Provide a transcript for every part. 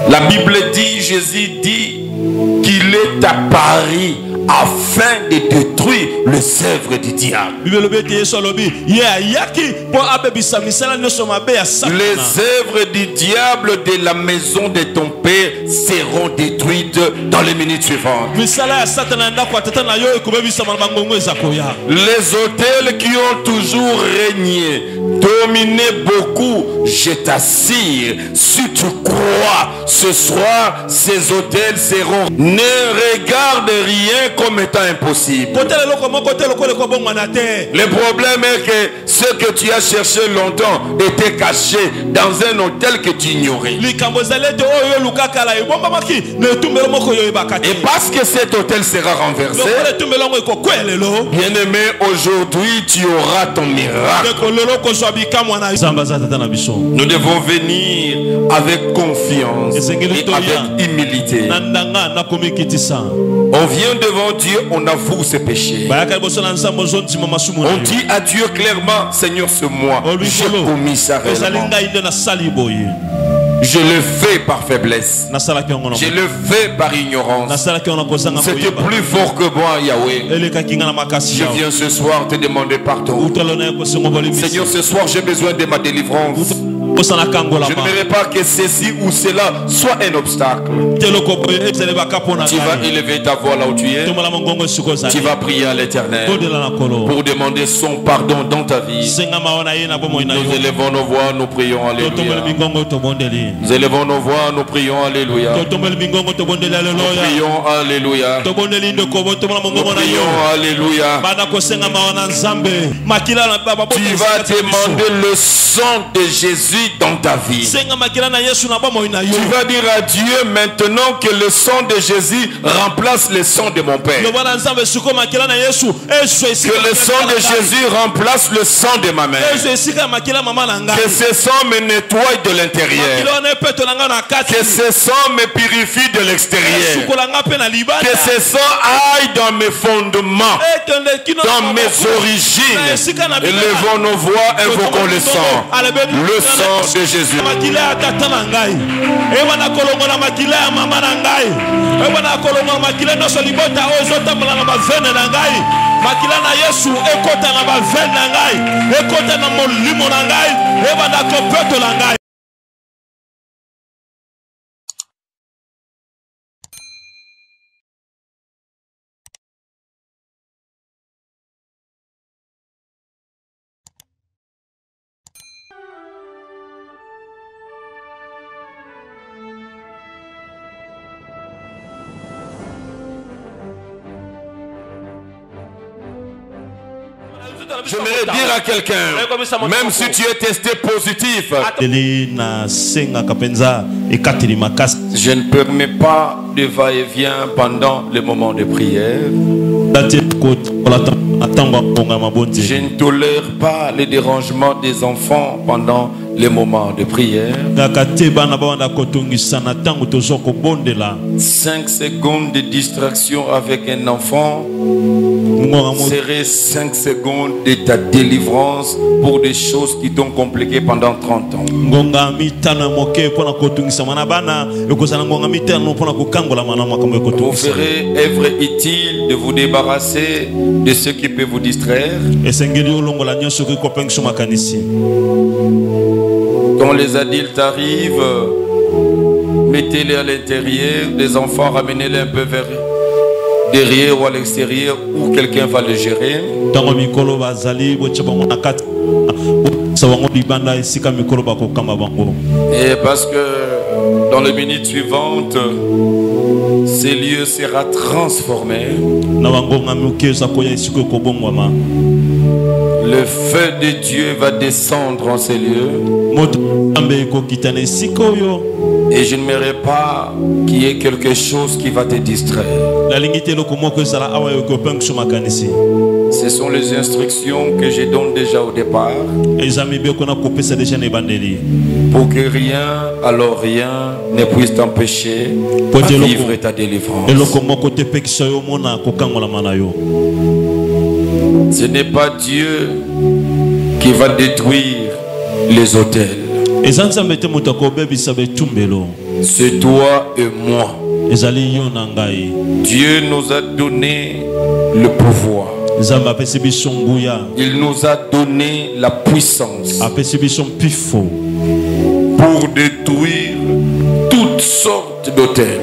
La Bible dit, Jésus dit qu'il est apparu afin de détruire les œuvres du diable. Les œuvres du diable de la maison de ton père seront détruites dans les minutes suivantes. Les autels qui ont toujours régné, dominé beaucoup, je t'assure, si tu crois ce soir, ces autels seront. Ne regarde rien comme étant impossible. Le problème est que ce que tu as cherché longtemps était caché dans un hôtel que tu ignorais. Et parce que cet hôtel sera renversé, bien-aimé, aujourd'hui tu auras ton miracle. Nous devons venir avec confiance et avec humilité. On vient devant Dieu, on avoue ses péchés. On dit à Dieu clairement, Seigneur, c'est moi, j'ai commis ça réellement. Je le fais par faiblesse. Je le fais par ignorance. C'était plus fort que moi, Yahweh. Je viens ce soir te demander pardon. Seigneur, ce soir j'ai besoin de ma délivrance. Je n'aimerais pas que ceci ou cela soit un obstacle. Tu vas élever ta voix là où tu es. Tu vas prier à l'Éternel pour demander son pardon dans ta vie. Nous élevons nos voix, nous prions alléluia. Nous élevons nos voix, nous prions alléluia. Nous prions alléluia. Nous prions alléluia. Tu vas demander le sang de Jésus dans ta vie. Tu vas dire à Dieu maintenant que le sang de Jésus remplace le sang de mon père. Que le sang de Jésus remplace le sang de ma mère. Que ce sang me nettoie de l'intérieur. Que ce sang me purifie de l'extérieur. Que ce sang aille dans mes fondements, dans mes origines. Élevons nos voix, invoquons le sang. Le sang de Jésus. Makila na Yesu ekota na ba veine na ngai, ekota na molimo na ngai, ebanda kopeto na ngai. J'aimerais dire à quelqu'un, même si tu es testé positif, je ne permets pas de va-et-vient pendant le moment de prière. Je ne tolère pas les dérangements des enfants pendant les moments de prière. 5 secondes de distraction avec un enfant serait 5 secondes de ta délivrance pour des choses qui t'ont compliqué pendant 30 ans. Vous ferez œuvre utile de vous débarrasser de ce qui peut vous distraire. Quand les adultes arrivent, mettez-les à l'intérieur, les enfants ramenez-les un peu vers derrière ou à l'extérieur où quelqu'un va le gérer. Et parce que dans les minutes suivantes, ce lieu sera transformé. Le feu de Dieu va descendre en ces lieux. Et je n'aimerais pas qu'il y ait quelque chose qui va te distraire. Ce sont les instructions que je donne déjà au départ. Pour que rien, alors rien, ne puisse t'empêcher de vivre ta délivrance. Ce n'est pas Dieu qui va détruire les autels. C'est toi et moi. Dieu nous a donné le pouvoir. Il nous a donné la puissance pour détruire toutes sortes d'autels.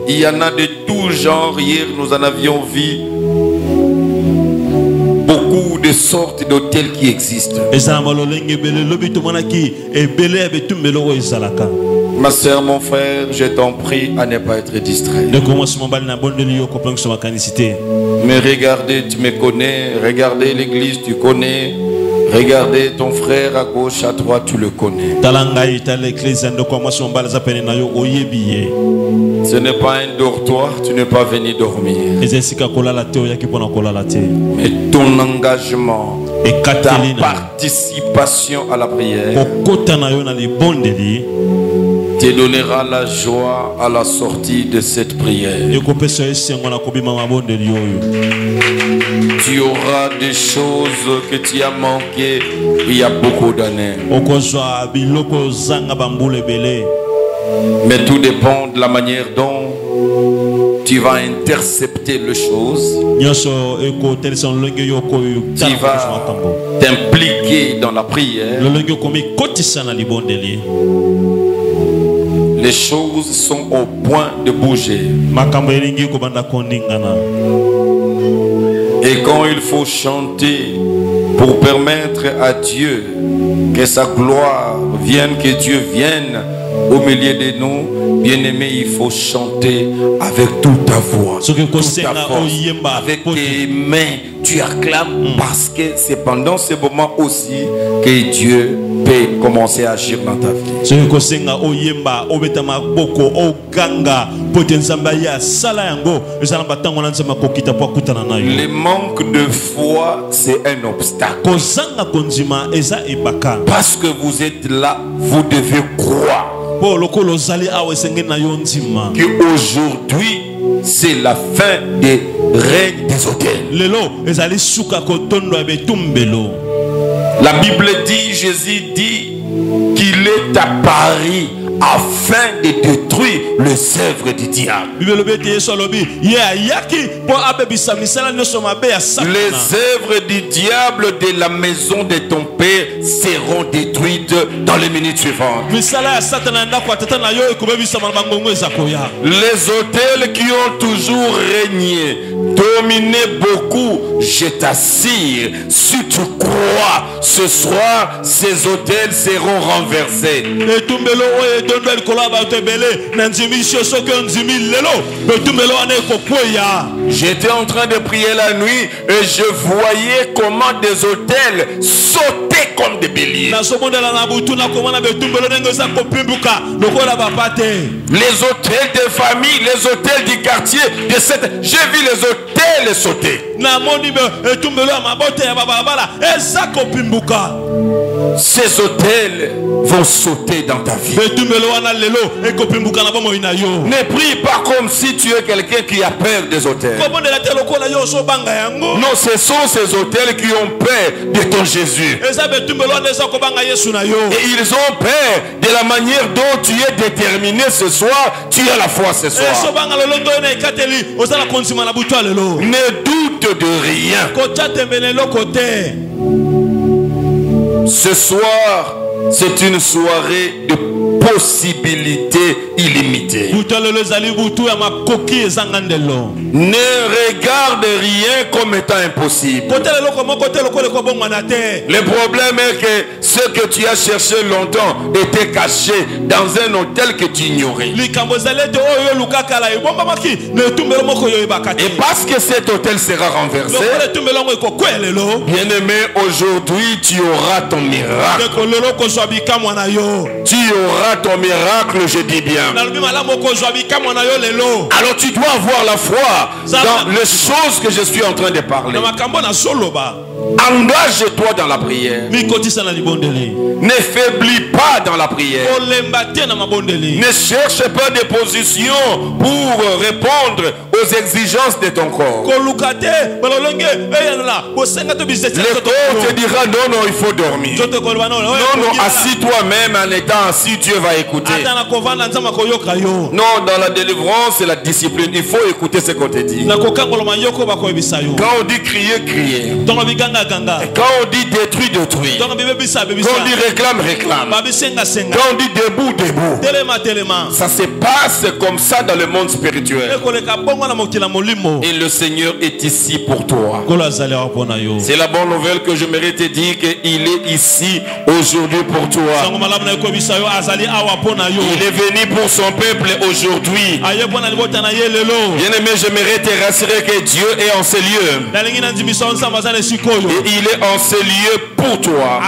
Il y en a de tout genre. Hier, nous en avions vu beaucoup de sortes d'autels qui existent. Ma soeur, mon frère, je t'en prie à ne pas être distrait. Mais regardez, tu me connais. Regardez l'église, tu connais. Regardez ton frère à gauche, à droite, tu le connais. Ce n'est pas un dortoir, tu n'es pas venu dormir. Mais ton engagement, ta participation à la prière te donnera la joie à la sortie de cette prière. Tu auras des choses que tu as manquées il y a beaucoup d'années. Mais tout dépend de la manière dont tu vas intercepter les choses. Tu vas t'impliquer dans la prière. Les choses sont au point de bouger. Et quand il faut chanter pour permettre à Dieu que sa gloire vienne, que Dieu vienne au milieu de nous, bien-aimés, il faut chanter avec toute ta voix, toute ta force, avec tes mains. Tu acclames parce que c'est pendant ce moment aussi que Dieu peut commencer à agir dans ta vie. Le manque de foi, c'est un obstacle. Parce que vous êtes là, vous devez croire qu'aujourd'hui, c'est la fin des règnes des hôtels. La Bible dit, Jésus dit qu'il est apparu afin de détruire les œuvres du diable. Les œuvres du diable de la maison de ton père seront détruites dans les minutes suivantes. Les hôtels qui ont toujours régné, dominé beaucoup, je t'assure, si tu crois, ce soir, ces hôtels seront renversés. J'étais en train de prier la nuit et je voyais comment des hôtels sautaient comme des béliers. Les hôtels de famille, les hôtels du quartier, j'ai vu les hôtels sauter. Ces hôtels vont sauter dans ta vie. Ne prie pas comme si tu es quelqu'un qui a peur des hôtels. Non, ce sont ces hôtels qui ont peur de ton Jésus. Et ils ont peur de la manière dont tu es déterminé ce soir. Tu as la foi ce soir. Ne doute de rien. Ce soir, c'est une soirée de possibilités illimitées. Ne regarde rien comme étant impossible. Le problème est que ce que tu as cherché longtemps était caché dans un hôtel que tu ignorais. Et parce que cet hôtel sera renversé, bien-aimé, aujourd'hui tu auras ton miracle. Tu auras ton miracle, je dis bien. Alors tu dois avoir la foi dans les choses que je suis en train de parler. Engage-toi dans la prière. Ne faiblis pas dans la prière. Ne cherche pas des positions pour répondre aux exigences de ton corps. Le corps te dira non, non, il faut dormir. Non, non, assis-toi même en étant assis, Dieu va écouter. Non, dans la délivrance et la discipline, il faut écouter ce qu'on te dit. Quand on dit crier, crier. Quand on dit détruit, détruit. Quand on dit réclame, réclame. Quand on dit debout, debout. Ça se passe comme ça dans le monde spirituel. Et le Seigneur est ici pour toi. C'est la bonne nouvelle que je mérite te dire qu'il est ici aujourd'hui pour toi. Il est venu pour son peuple aujourd'hui. Bien-aimé, j'aimerais te rassurer que Dieu est en ces lieux. Et il est en ces lieux pour toi.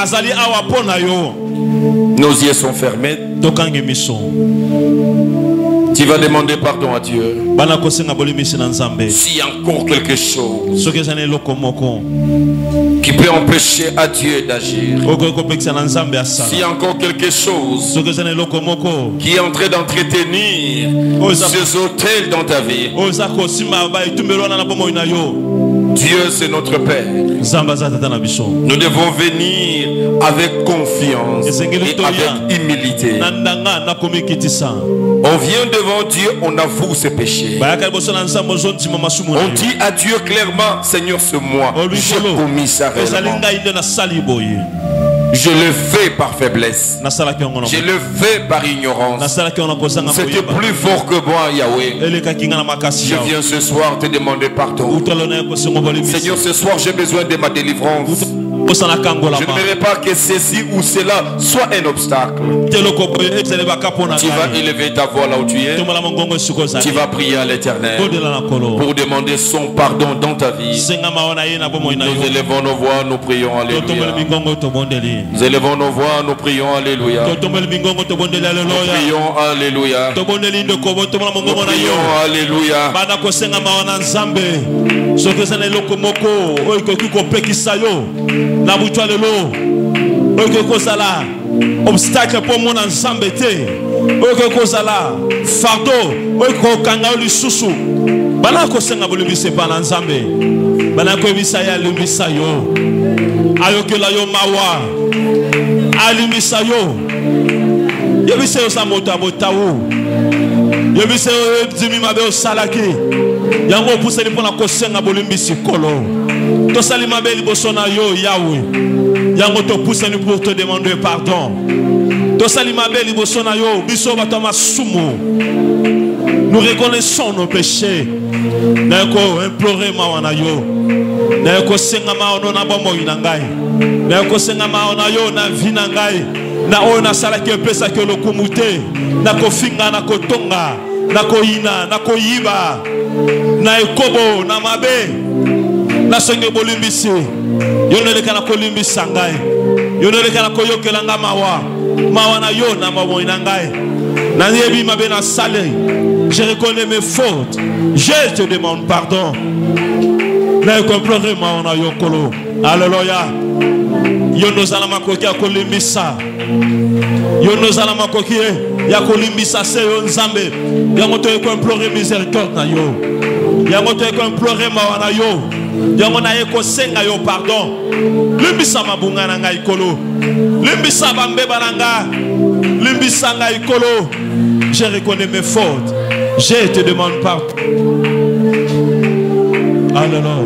Nos yeux sont fermés. Tu vas demander pardon à Dieu. S'il y a encore quelque chose qui peut empêcher à Dieu d'agir, s'il y a encore quelque chose qui est en train d'entretenir ces hôtels dans ta vie, Dieu c'est notre Père. Nous devons venir avec confiance et avec humilité. On vient devant Dieu, on avoue ses péchés. On dit à Dieu clairement, Seigneur, c'est moi, j'ai commis ça réellement. Je le fais par faiblesse. Je le fais par ignorance. C'était plus fort que moi, Yahweh. Je viens ce soir te demander pardon. Seigneur, ce soir j'ai besoin de ma délivrance. Je n'aimerais pas que ceci ou cela soit un obstacle. Tu vas élever ta voix là où tu es. Tu vas prier à l'Éternel pour demander son pardon dans ta vie. Nous élevons nos voix, nous prions alléluia. Nous élevons nos voix, nous prions alléluia. Nous prions alléluia. Nous prions alléluia. Obstacle pour mon ensemble fardeau lisusu bana ko senga bolibise pa na nzambe bana ko ebisa ya lumisa yo ayokela yo mawa alimisa yo yebise yo sa moto abotawo yebise yo dimi mabe o salaki yango puseli pona ko senga bolimbisi kolo to salima be liboso na yo Yahweh yango to puseli pour te demander pardon. Nous reconnaissons nos péchés. Nous implorer Mawanayo. Nous sengama ono na bomo inangai. Nous sengama ona yo na vinangai. Na ona sala ke pesa ke lokumute. Na kofinga na kotonga. Na koina na koyiba. Na ekobo na mabe. Na senge bolimbisi. Yonele kana kolimbisa ngai. Yonele kana koyokela ngamawa. Mawana yo na mamo inangai. Na yebi mabe na sale. Je reconnais mes fautes. Je te demande pardon. Na comprendre mawana yo kolo. Alléluia. Yo nos alama koki akolimbisa. Yo nos alama koki ya kolimbisa se yo nzambe. Ya moto ko implorer miséricorde na yo. Ya moto ko implorer mawana yo. Yango na yeko senga yo pardon. Limbisa mabunga na ngai kolo. Limbisa bambeba na nga. Limbisa ngai kolo. Je reconnais mes fautes. Je te demande pardon. Alléluia.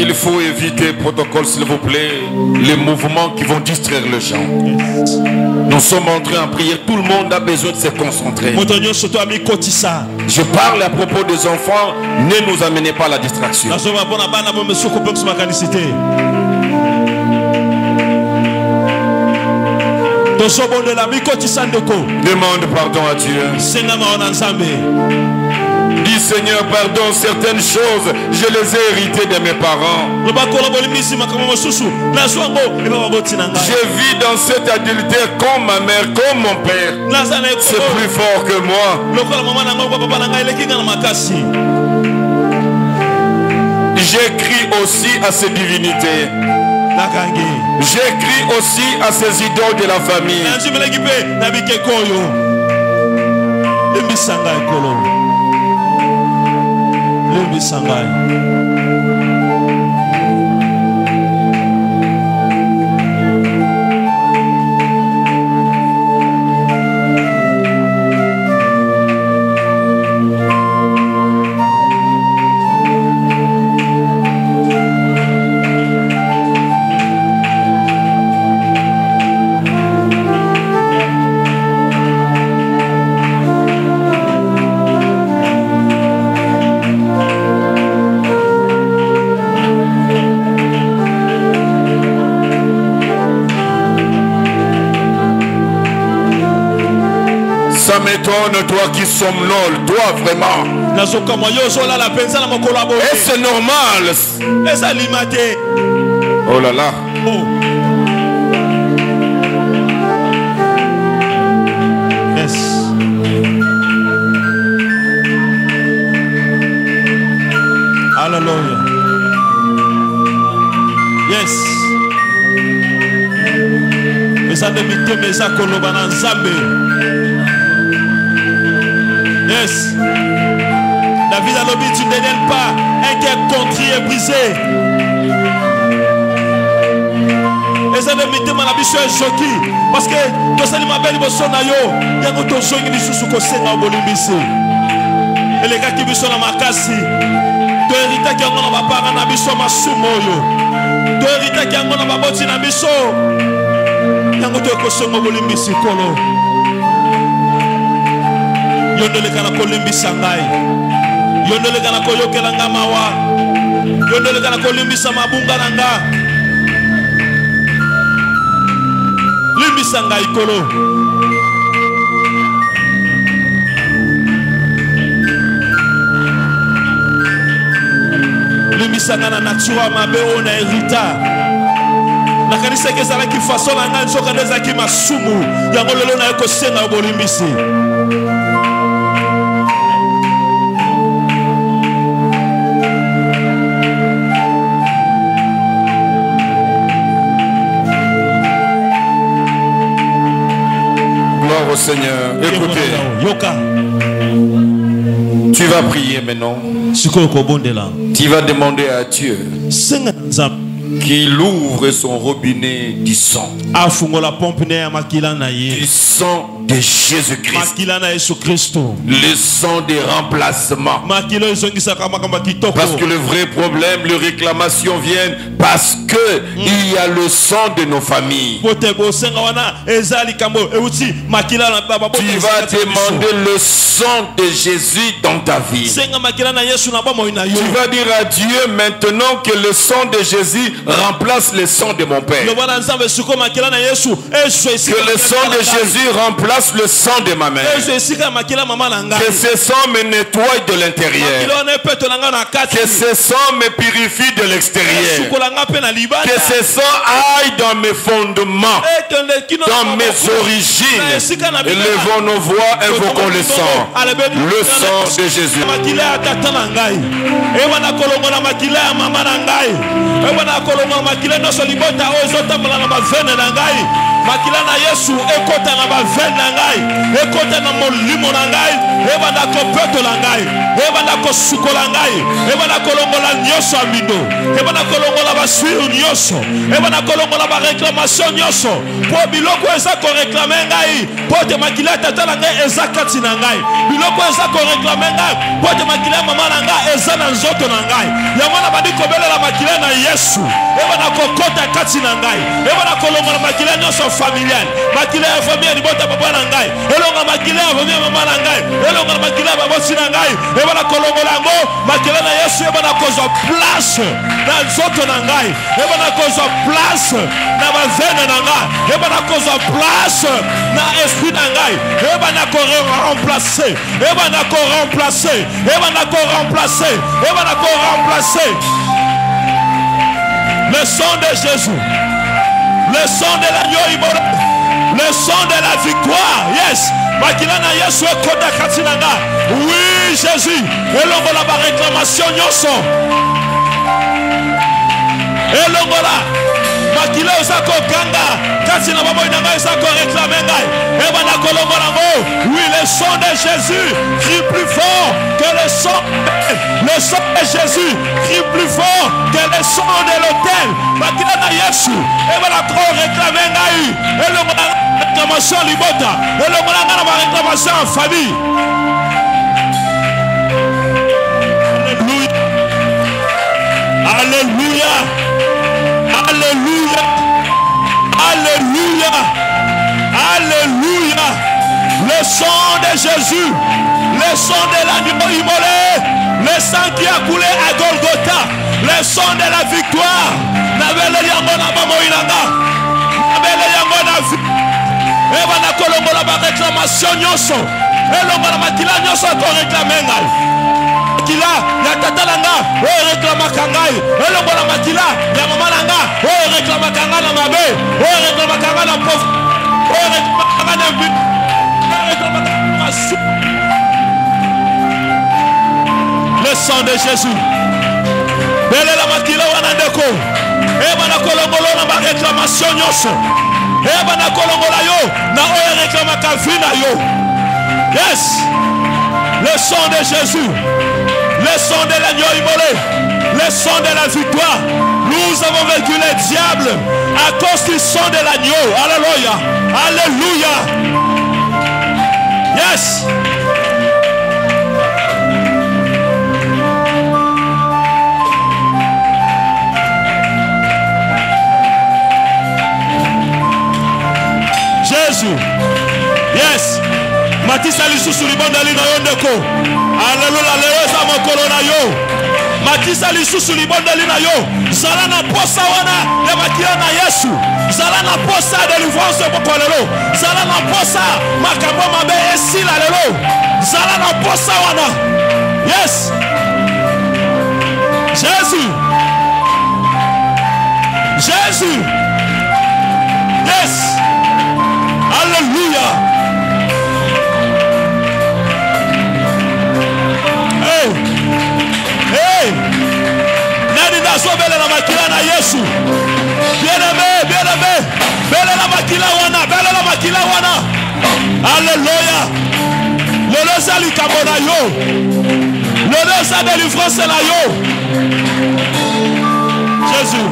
Il faut éviter, protocole s'il vous plaît, les mouvements qui vont distraire les gens. Nous sommes en train de prier, tout le monde a besoin de se concentrer. Je parle à propos des enfants, ne nous amenez pas à la distraction. Demande pardon à Dieu. Dis Seigneur, pardon, certaines choses, je les ai héritées de mes parents. Je vis dans cet adultère comme ma mère, comme mon père. C'est plus fort que moi. J'écris aussi à ces divinités. J'écris aussi à ces idoles de la famille. Ça m'étonne, toi qui somnole, toi vraiment. Et c'est normal. Oh là là. Yes. Hallelujah. Yes. Yes. David a l'objet, tu ne dédaignes pas un cœur contrit et brisé. Et ça ne m'était pas la mission choquée. Parce que tu sais, ma belle boson na yo, il y a d'autres choses qui sont sous kosenga bolimbisi. Et les gars qui sont dans ma casse, tu hérites qui ont na bapara na biso masumo yo. Tu hérites qui ont na baboti na biso. Il y a d'autres kosenga bolimbisi kolo. Yondele kana kolimbisa ngai. Yondele kana koyokela ngamawa. Yondele kana kolimbisa mabunga nanga. Limbisa ngai kolo. Limbisa ngana natura mabe ona herita. Nakanisa ke zala ki façon nanga nzoka ndeza ki masumu. Yango lelo na eko senga obolimbisi. Au Seigneur, écoutez, tu vas prier maintenant. Tu vas demander à Dieu qu'il ouvre son robinet du sang. Du sang de Jésus-Christ. Le sang des remplacements. Parce que le vrai problème, les réclamations viennent parce que il y a le sang de nos familles. Tu vas demander le sang de Jésus dans ta vie. Tu vas dire à Dieu maintenant que le sang de Jésus remplace le sang de mon père. Que le sang de Jésus remplace le sang de ma mère. Que ce sang me nettoie de l'intérieur. Que ce sang me purifie de l'extérieur. Que ce sang aille dans mes fondements, dans mes origines. Élevons nos voix, invoquons le sang. Le sang de Jésus. Makila na Yesu ekota na bavene na ngai, ekota na molimo na ngai, ebanda kopeto na ngai, ebanda kosukola ngai, ebanda kolongola nyoso amindo, ebanda kolongola basiru nyoso, ebanda kolongola ba réclamation nyoso, po biloko eza ko réclamer ngai, po te makila tata na ngai eza kati na ngai, biloko eza ko réclamer ngai, po te makila mama na ngai eza na nzoto na ngai, yango na bandi kobelela makila na Yesu, ebanda kokota kati na ngai, ebanda kolongola makila nyoso familiale, makila ya famille libota papa na ngai, elonga makila ya famille mama na ngai, elonga makila ya bosi na ngai, ebana kolongola ngo, makila na Yesu ebana kozwa place na nzoto na ngai, ebana kozwa place na bazene na ngai, ebana kozwa place na esprit na ngai, ebana ko remplacer, ebana ko remplacer, ebana ko remplacer, ebana ko remplacer. Le sang de Jésus, le sang de l'agneau immolé, le sang de la victoire. Yes, Makilana Yesu Koda Katinanga. Oui, Jésus, elongola ba réclamation nyoso. Elongola Makila Osako Ganga, Katina Babo Inanga Osako réclamer ngai. Ebana kolongola ngo. Oui, le sang de Jésus crie plus fort que le sang. Le sang de Jésus crie plus fort que le sang de l'autel. Makilana Yesu, ebana trop réclamer ngai. Elongola réclamation libota. Elongola ngana réclamation en famille. Alléluia. Alléluia. Alléluia. Alléluia. Le sang de Jésus, le sang de l'agneau immolé, le sang qui a coulé à Golgotha, le sang de la victoire. Nabele yango na mamo inanga. Nabele yango na vie. Eba na kolongola ba réclamation nyoso. Elongola makila nyoso ko réclamer ngai. Makila ya tata nanga, o réclama kangai. Elongola makila ya mama nanga, o réclama kanga na mabe, o réclama kanga na pauvre, o réclama kanga na vie. Le sang de Jésus. Belle la makila wana ndeko. Eba na kolongolo na ba réclamation nyoso. Eba na kolongola yo na o réclama ka vina yo. Yes. Le sang de Jésus. Le sang de l'agneau immolé. Le sang de la victoire. Nous avons vaincu le diable à cause du sang de l'agneau. Alléluia. Alléluia. Yes. Jésus. Yes. Matisa lisusu libondali na yo ndeko. Alléluia. Leza mokolo na yo. Matisa lisusu libondali na yo. Zala na posa wana ya makila na Yesu. Zala na posa délivrance mokolelo. Zala na posa makambo mabe esila lelo. Zala na posa wana. Yes. Jésus. Jésus. Yes. Alléluia. Hey. Hey. Nani nazo bele na makila na Yesu. Bien-aimé, bien-aimé. Bele na makila wana, bele na makila wana. Alléluia. Le lesa likambo na yo. Le lesa délivrance na yo. Jésus.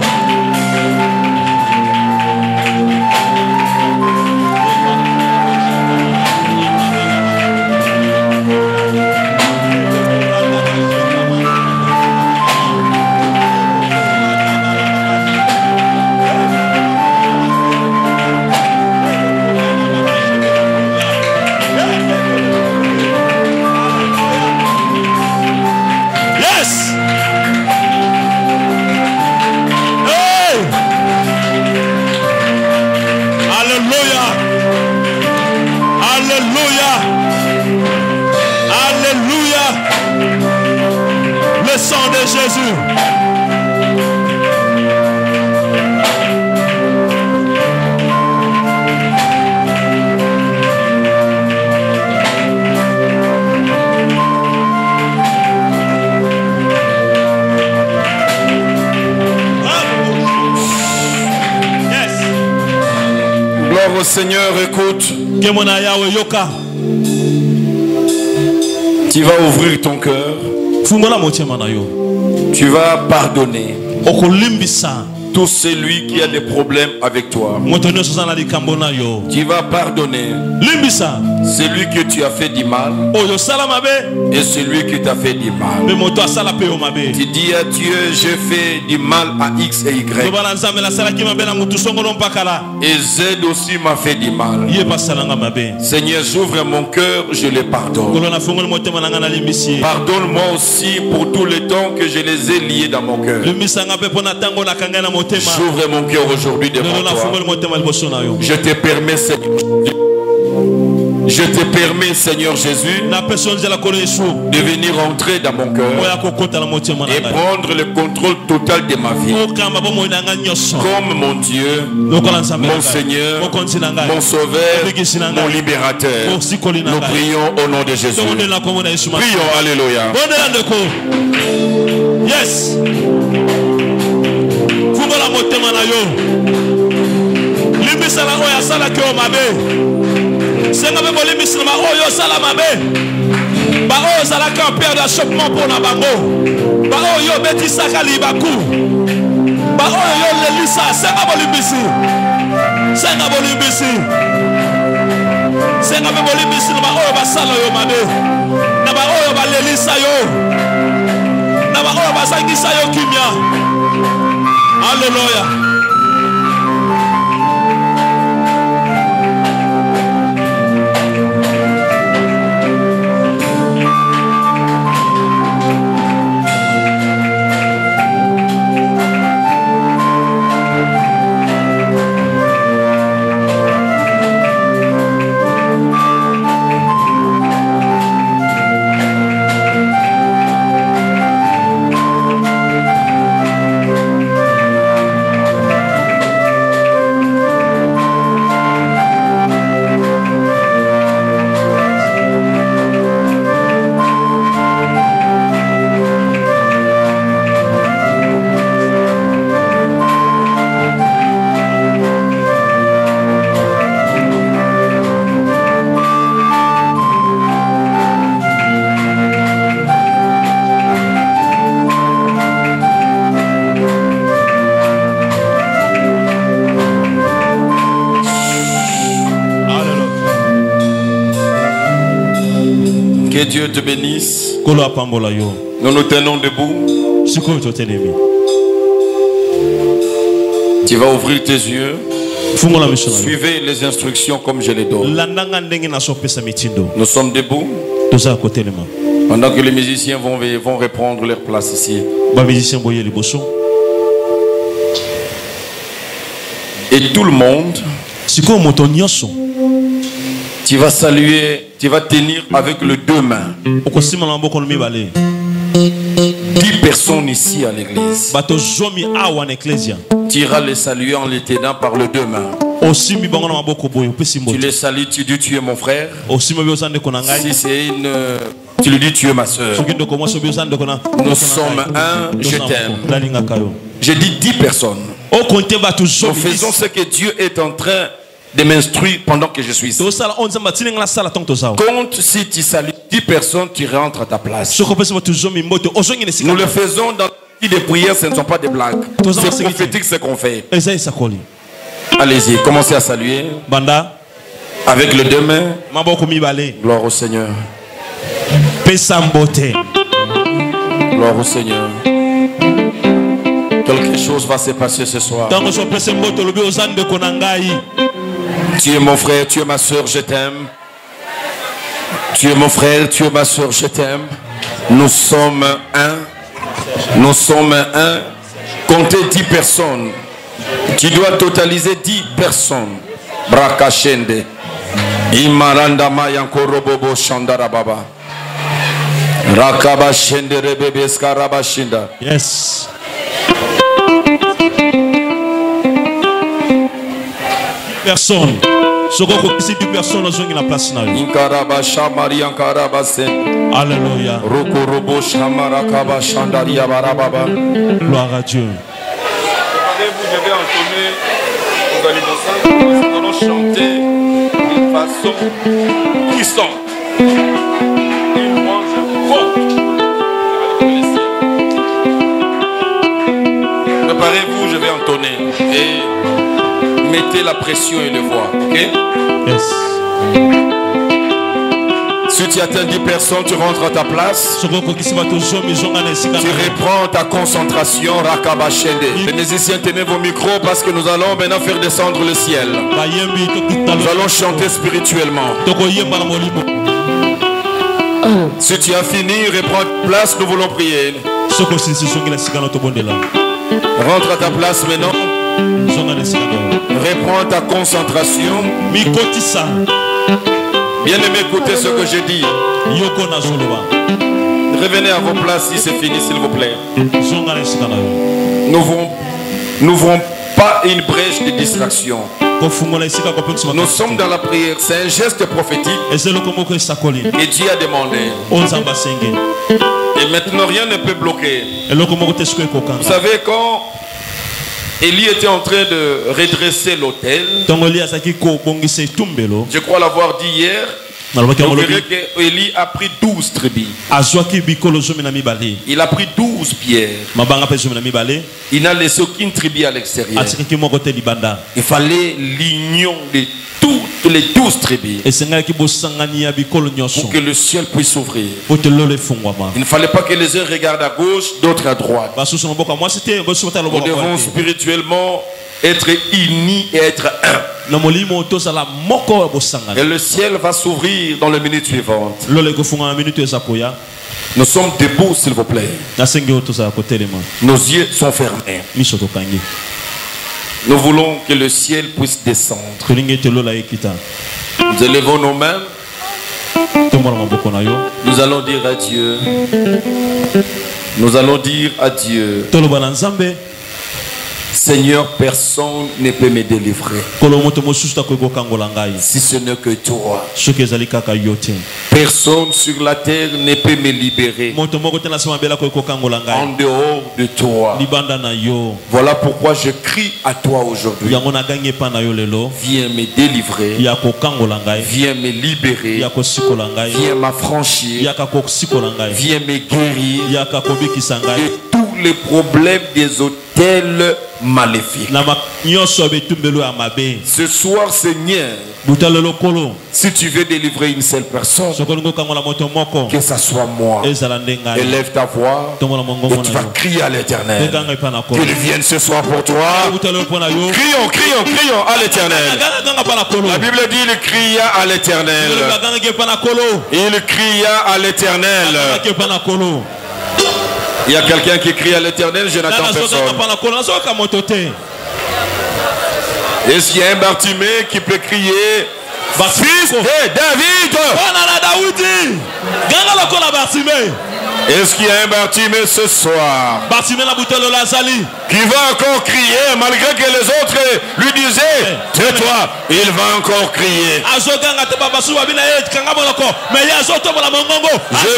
Jésus. Yes. Gloire au Seigneur, écoute. Tu vas ouvrir ton cœur. Tu vas pardonner tout celui qui a des problèmes avec toi. Tu vas pardonner Celui que tu as fait du mal et celui qui t'a fait du mal. Tu dis à Dieu, j'ai fait du mal à X et Y. Et Z aussi m'a fait du mal. Seigneur, j'ouvre mon cœur, je les pardonne. Pardonne-moi aussi pour tout le temps que je les ai liés dans mon cœur. J'ouvre mon cœur aujourd'hui devant toi. Je te permets, Seigneur. Je te permets, Seigneur Jésus, de venir entrer dans mon cœur et prendre le contrôle total de ma vie. Comme mon Dieu, mon Seigneur, mon Sauveur, mon Libérateur. Nous prions au nom de Jésus. Prions, alléluia. Yes. Senga be bolimi sinama oyo sala mabe ba oyo sala ka père d'achoppement pour na bango ba oyo beti saka libaku ba oyo lelisa senga bolimi sinama oyo ba sala yo mabe na ba oyo ba lelisa yo na ba oyo ba sangisa yo kimia. Hallelujah. Que Dieu te bénisse. Nous nous tenons debout. Tu vas ouvrir tes yeux. Suivez les instructions comme je les donne. Nous sommes debout. Pendant que les musiciens vont reprendre leur place ici. Et tout le monde, tu vas saluer, tu vas tenir avec les deux mains 10 personnes ici à l'église. Tu iras les saluer en les tenant par les deux mains. Tu les salues, tu dis tu es mon frère. Si c'est une, tu lui dis tu es ma soeur. Nous sommes un, je t'aime. J'ai dit 10 personnes. Nous faisons ce que Dieu est en train de m'instruire pendant que je suis ici. Compte, si tu salues 10 personnes, tu rentres à ta place. Nous le faisons dans des prières, ce ne sont pas des blagues. C'est prophétique ce qu'on fait. Allez-y, commencez à saluer. Avec les deux mains. Gloire au Seigneur. Gloire au Seigneur. Quelque chose va se passer ce soir. Tu es mon frère, tu es ma soeur, je t'aime. Tu es mon frère, tu es ma soeur, je t'aime. Nous sommes un. Nous sommes un. Comptez 10 personnes. Tu dois totaliser 10 personnes. Brakashende. Imaranda mayankoro bobo shandara baba. Rakabashende rebebe skarabashinda. Yes. Personne. Ce qu'on ici 10 personnes dans la place. Alléluia. Gloire à Dieu. Je vais entonner aux animaux. Nous allons chanter d'une façon puissante. Une louange forte. Préparez-vous, je vais entonner. Et mettez la pression et le voix. Ok? Yes. Si tu atteins 10 personnes, tu rentres à ta place. Tu reprends ta concentration. Les musiciens, tenez vos micros parce que nous allons maintenant faire descendre le ciel. Nous allons chanter spirituellement. Si tu as fini, reprends ta place, nous voulons prier. Rentre à ta place maintenant. Reprends ta concentration. Bien aimé, écoutez ce que je dis. Revenez à vos places si c'est fini, s'il vous plaît. N'ouvrons pas une brèche de distraction. Nous sommes dans la prière. C'est un geste prophétique. Et Dieu a demandé. Et maintenant, rien ne peut bloquer. Vous savez, quand Élie était en train de redresser l'autel, je crois l'avoir dit hier, on verrait qu'Élie a pris 12 tribus. Il a pris 12 pierres. Il n'a laissé aucune tribu à l'extérieur. Il fallait l'union de toutes les 12 tribus pour que le ciel puisse s'ouvrir. Il ne fallait pas que les uns regardent à gauche, d'autres à droite. Nous devons spirituellement être unis et être un. Et le ciel va s'ouvrir dans les minutes suivantes. Nous sommes debout, s'il vous plaît. Nos yeux sont fermés. Nous voulons que le ciel puisse descendre. Nous élevons nos mains. Nous allons dire à Dieu. Nous allons dire à Dieu. Seigneur, personne ne peut me délivrer si ce n'est que toi. Personne sur la terre ne peut me libérer en dehors de toi. Voilà pourquoi je crie à toi aujourd'hui. Viens me délivrer. Viens me libérer. Viens m'affranchir. Viens me guérir de tous les problèmes des hôtels maléfique. Ce soir, Seigneur, si tu veux délivrer une seule personne, que ça soit moi. Élève ta voix et tu vas crier à l'Éternel. Qu'il vienne ce soir pour toi. Crions, crions, crions à l'Éternel. La Bible dit il cria à l'Éternel. Il cria à l'Éternel. Il y a quelqu'un qui crie à l'Éternel, je n'attends personne. Est-ce qu'il y a un Bartimée qui peut crier Fils de David? Est-ce qu'il y a un Bartimée ce soir qui va encore crier malgré que les autres lui disaient tais-toi? Il va encore crier. Je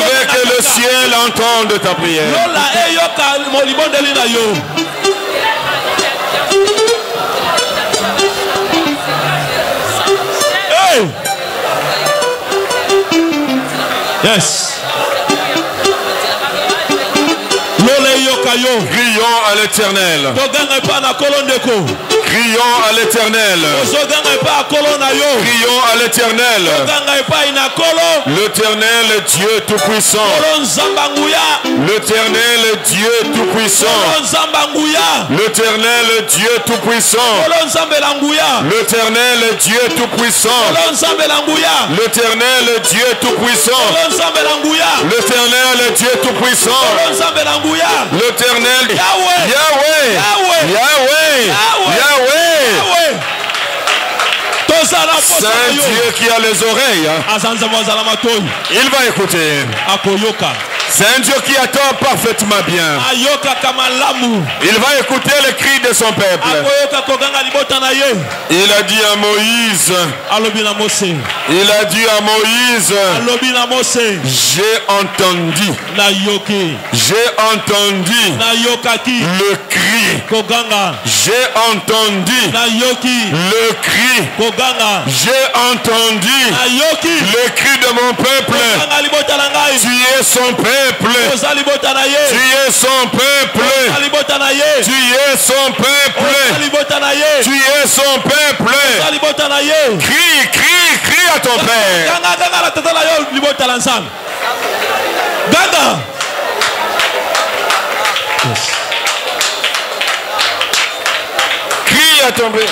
veux que le ciel entende ta prière. Yes. Crions à l'Éternel. Crions à l'Éternel. Crions à l'Éternel. L'Éternel Dieu Tout-Puissant. L'Éternel Dieu Tout-Puissant. L'Éternel Dieu Tout-Puissant. L'Éternel Dieu Tout-Puissant. L'Éternel Dieu Tout-Puissant. L'Éternel Dieu Tout-Puissant. L'Éternel Yahweh. Yahweh. Yahweh. Saint Dieu qui a les oreilles, il va écouter. C'est un Dieu qui attend parfaitement bien. Il va écouter les cris de son peuple. Il a dit à Moïse. Il a dit à Moïse. J'ai entendu. J'ai entendu le cri. J'ai entendu le cri. J'ai entendu le cri de mon peuple. Tu es son peuple. Tu es son peuple. Tu es son peuple. Tu es son peuple. Crie, crie, crie à ton père. tata la yo libota l'ensemble. Ganga. Yes. Crie à tomber.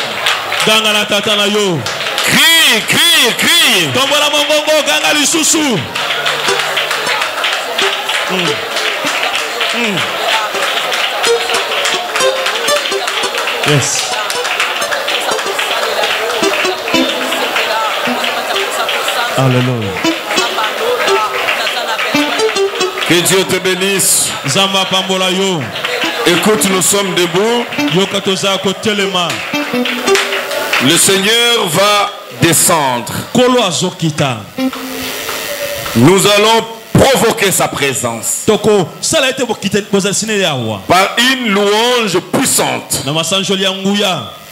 Ganga la tata la yo. Crie, crie, crie. Tombe la mongongo ganga lisusu. Yes. Alléluia. Que Dieu te bénisse. Zamba pambola yo. Écoute, nous sommes debout. Le Seigneur va descendre. Nous allons provoquer sa présence par une louange puissante.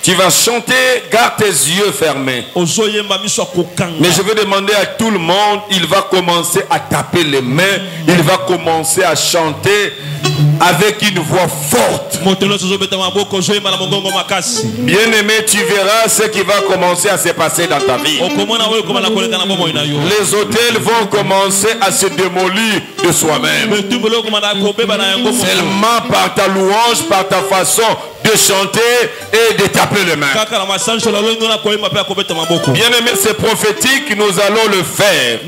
Tu vas chanter, garde tes yeux fermés. Mais je veux demander à tout le monde, il va commencer à taper les mains, il va commencer à chanter avec une voix forte. Bien-aimé, tu verras ce qui va commencer à se passer dans ta vie. Les hôtels vont commencer à se démolir de soi-même. Seulement par ta louange, par ta façon de chanter et de taper les mains. Bien-aimé, c'est prophétique, nous allons le faire.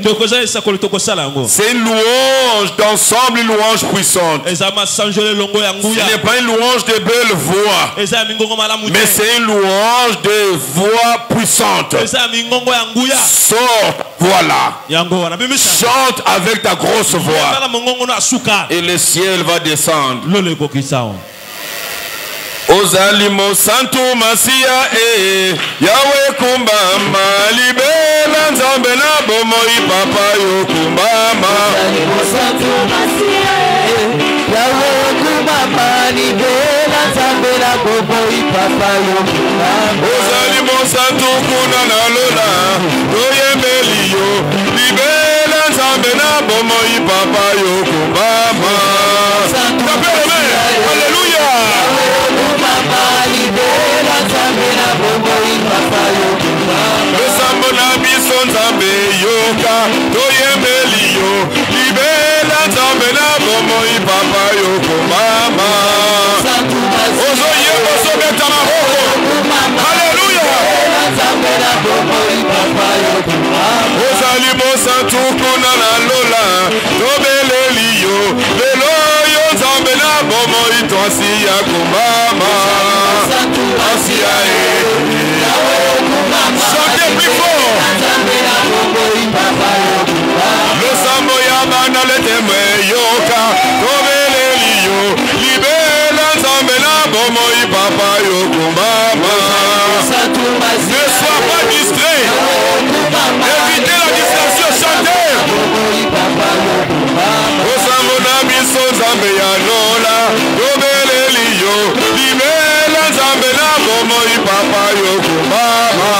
C'est une louange d'ensemble, une louange puissante. Ce n'est pas une louange de belle voix, mais c'est une louange de voix puissante. Sors, voilà. Chante avec ta grosse voix. Et le ciel va descendre. Ozalimo santu masia Yahweh kumbama libela nzambe na bomoi papa yo kumbama. Ozalimo santu masia Yahweh kumbama libela nzambe na bomoi papa yo kumbama. Ozalimo santu kuna na lola oyembeli yo libela nzambe na bomoi papa yo kumbama. Alléluia. Le sambo na biso nzambe yoka toyembeli yo libela nzambe na bomoi papa yoko mama. Ozoyembo sobeta maboko. Alléluia. Ozali mosantu kuna na lola tobeleli yo lelo yo nzambe na bomoi twasi ya kumama. Chantez plus fort. Le sambo ya bana le temwe yoka tobeleli yo libela nzambe na bomoi papa yoko mama. Ne sois pas distrait. Évitez la distraction, chantez. O sambo na biso nzambe ya lola tobeleli yo libela nzambe na bomoi papa yoko mama.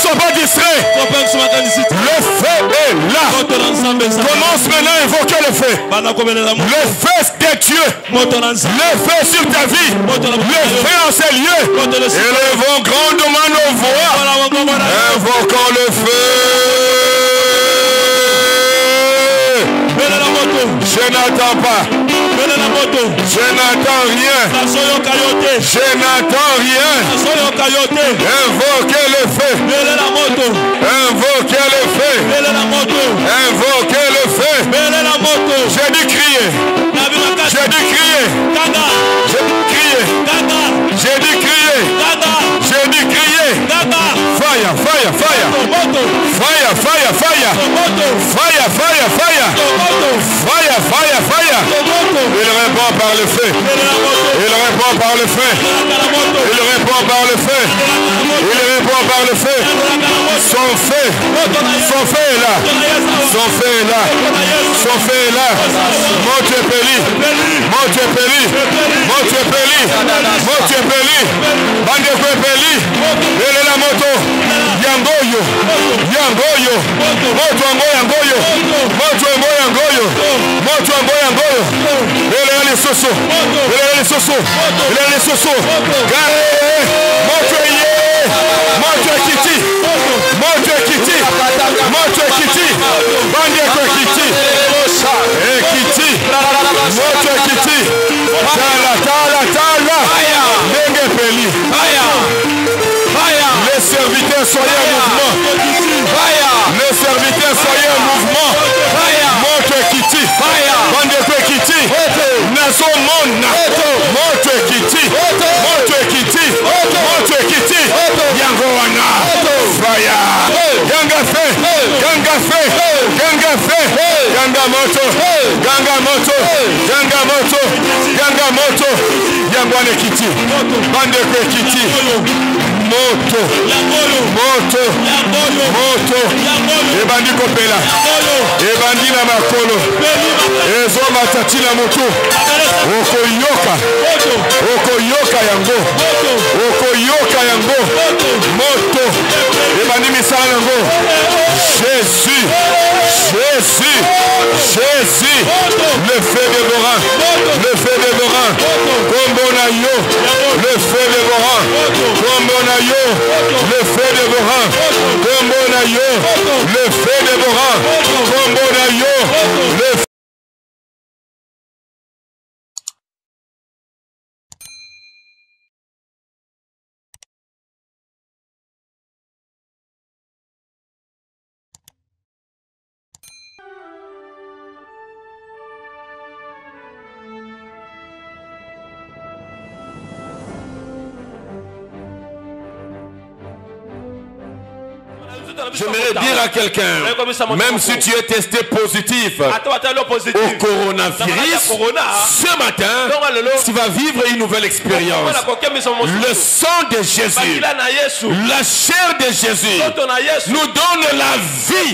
sois pas distrait. Le feu est là. Commence maintenant à invoquer le feu. Le feu de Dieu. Le feu sur ta vie. Le feu en ces lieux. Élevons grandement nos voix. Invoquons le feu. Je n'entends pas. Je n'entends rien. Je n'entends rien. Invoquez le feu. Invoquez le feu. Invoquez le feu. J'ai dû crier. J'ai dû crier. J'ai dû crier. J'ai dû crier. J'ai dû crier. Fire, fire, fire. Fire, fire, fire. Fire, fire, fire. Fire, fire, fire. Il répond par le feu. Il répond par le feu. Il répond par le feu. Il répond par le feu. Son feu. Son feu est là. Son feu est là. Son feu est là. Monte Peli. Monte Peli. Monte Peli. Monte Peli. Bande Peli. Elle est la moto. Yangoyo. Yangoyo. Moto Yangoyo. Moto Yangoyo. Moto Yangoyo. Elle est les soso. Elle est les soso. Elle est les soso. Gare. Moto Yé. Moto Kiti. Moto Kiti. Moto Kiti. Bande Kiti. Eh Kiti. Moto Kiti. Tala, tala, tala. Nenge Peli. Les serviteurs soyez en mouvement. Les serviteurs soyez en mouvement. Monte Kiti. Bande Kiti. Nazo Mona. Monte Kiti. Monte Kiti. Monte Kiti. Yangoana. Fire. Ganga fe. Ganga fe. Ganga fe. Ganga moto. Ganga moto. Ganga moto. Ganga moto. Yangoane Kiti. Bande Kiti. Moto. Moto. Moto. Ebandi kopela. Ebandi na makolo. Ezo matati na moto. Okoyoka. Okoyoka yango. Okoyoka yango. Moto. Ebandi misala yango. Jésus. Jésus. Jésus. Le feu dévorant. Le feu dévorant. Combo na yo. Le feu dévorant. Combo na yo. Le feu dévorant. Combo na yo. Le feu dévorant. Combo na yo. Le feu. J'aimerais dire à quelqu'un, même si tu es testé positif au coronavirus, ce matin, tu vas vivre une nouvelle expérience. Le sang de Jésus, la chair de Jésus nous donne la vie.